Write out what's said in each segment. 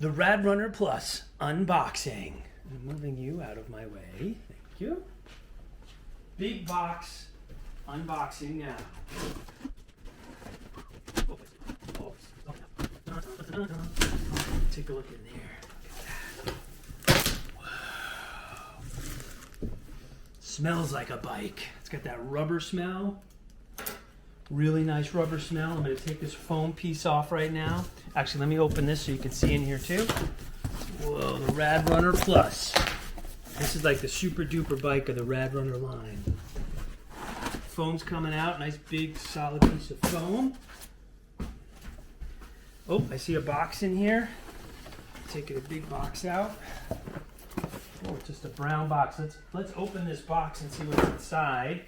the Rad Runner Plus unboxing. I'm moving you out of my way. Thank you. Big box unboxing now. Take a look in there. Wow. Smells like a bike. It's got that rubber smell. Really nice rubber smell. I'm going to take this foam piece off right now. Actually, let me open this so you can see in here too. Whoa, the Rad Runner Plus. This is like the super duper bike of the Rad Runner line. Foam's coming out. Nice big solid piece of foam. Oh, I see a box in here. Taking a big box out. Oh, it's just a brown box. Let's open this box and see what's inside.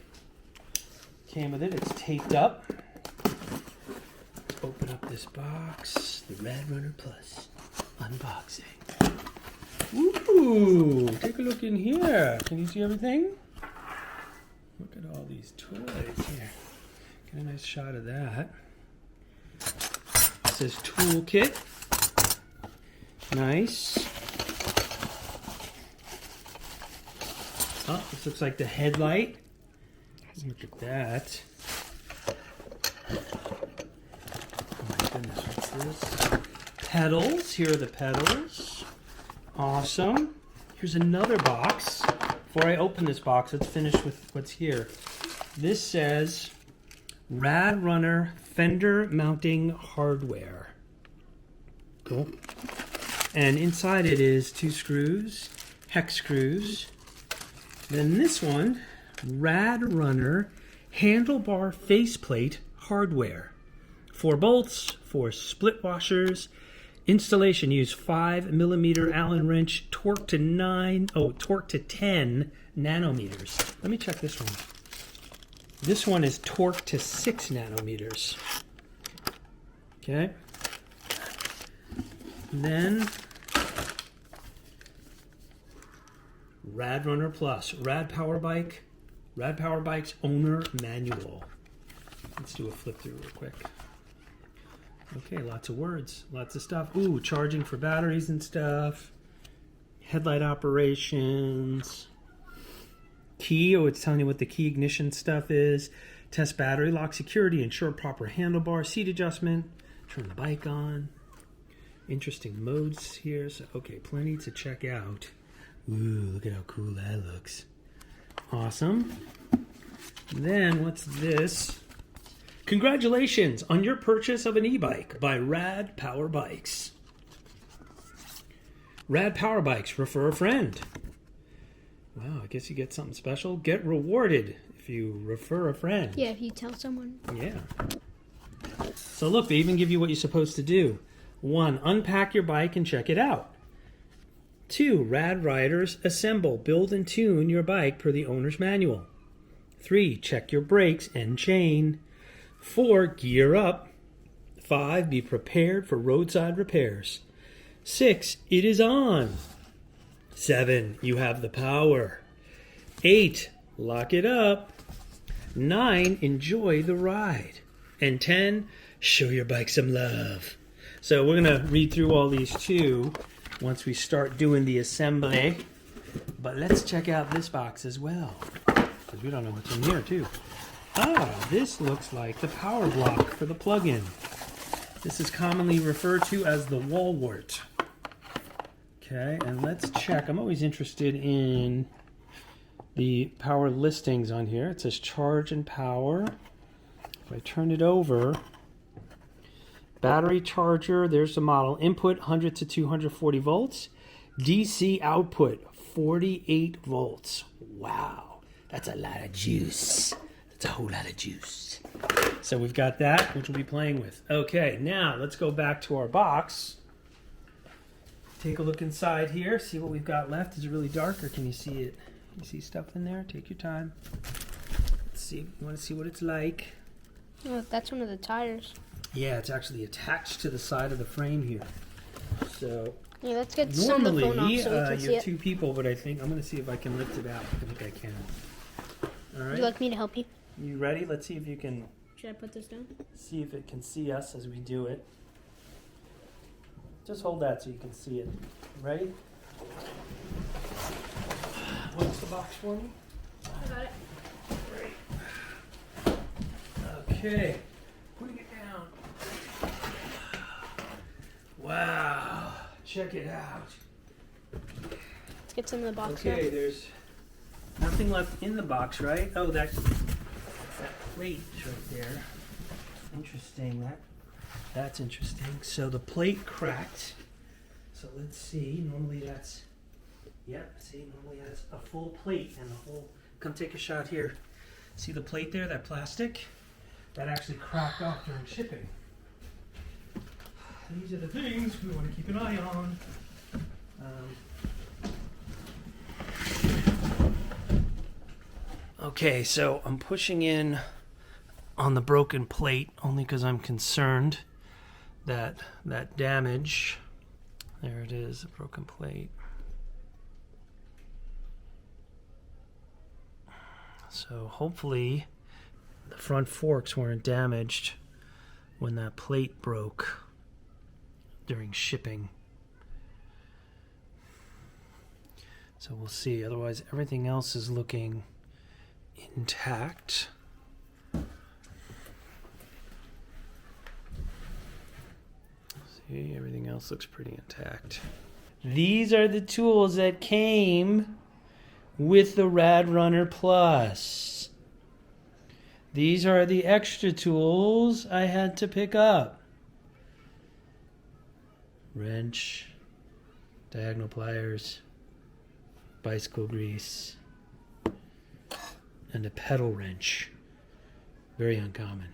Came with it. It's taped up. Let's open up this box. The Rad Runner Plus unboxing. Ooh, take a look in here. Can you see everything? Look at all these toys here. Get a nice shot of that. It says toolkit. Nice. Oh, this looks like the headlight. Look at that. Oh my goodness, what's this? Pedals. Here are the pedals. Awesome. Here's another box. Before I open this box, let's finish with what's here. This says Rad Runner fender mounting hardware. Cool. And inside it is 2 screws, hex screws. Then this one, Rad Runner handlebar faceplate hardware. 4 bolts, 4 split washers. Installation, use 5mm Allen wrench, torque to 10 nanometers. Let me check this one. This one is torque to 6 nanometers. Okay. And then Rad Runner Plus, Rad Power Bike's owner manual. Let's do a flip through real quick. Okay, lots of words, lots of stuff. Ooh, charging for batteries and stuff. Headlight operations. Key, oh, it's telling you what the key ignition stuff is. Test battery lock security, ensure proper handlebar, seat adjustment, turn the bike on. Interesting modes here. So, okay, plenty to check out. Ooh, look at how cool that looks. Awesome. Then, what's this? Congratulations on your purchase of an e-bike by Rad Power Bikes. Rad Power Bikes, refer a friend. Wow, I guess you get something special. Get rewarded if you refer a friend. Yeah, if you tell someone. Yeah. So look, they even give you what you're supposed to do. 1, unpack your bike and check it out. 2, Rad Riders assemble, build and tune your bike per the owner's manual. 3, check your brakes and chain. 4, gear up. 5, be prepared for roadside repairs. 6, it is on. 7, you have the power. 8, lock it up. 9, enjoy the ride. And 10, show your bike some love. So we're going to read through all these too once we start doing the assembly. But let's check out this box as well, because we don't know what's in here too. Ah, this looks like the power block for the plug-in. This is commonly referred to as the wall wart. Okay, and let's check. I'm always interested in the power listings on here. It says charge and power. If I turn it over, battery charger, there's the model. Input 100 to 240 volts. DC output 48 volts. Wow, that's a lot of juice. That's a whole lot of juice. So we've got that, which we'll be playing with. Okay, now let's go back to our box. Take a look inside here, see what we've got left. Is it really dark or can you see it? You see stuff in there? Take your time. Let's see. You want to see what it's like? Oh, that's one of the tires. Yeah, it's actually attached to the side of the frame here. So yeah, let's get some of the phone off so we can see you're it. 2 people, but I think I'm going to see if I can lift it out. I think I can. All right. Would you like me to help you? You ready? Let's see if you can. Should I put this down? See if it can see us as we do it. Just hold that so you can see it. Ready? What's the box for me? I got it. Great. Okay. Putting it down. Wow. Check it out. Let's get some in the box Okay, now. there's nothing left in the box, right? Oh, that plate is right there. Interesting. That's interesting. So the plate cracked. So let's see. Normally that's, yep, see, normally that's a full plate and a whole, come take a shot here. See the plate there, that plastic? That actually cracked off during shipping. These are the things we want to keep an eye on. Okay, so I'm pushing in on the broken plate only because I'm concerned that that damage, there it is, a broken plate. So hopefully the front forks weren't damaged when that plate broke during shipping. So we'll see. Otherwise, everything else is looking intact. See, everything else looks pretty intact. These are the tools that came with the Rad Runner Plus. These are the extra tools I had to pick up. Wrench, diagonal pliers, bicycle grease, and a pedal wrench. Very uncommon.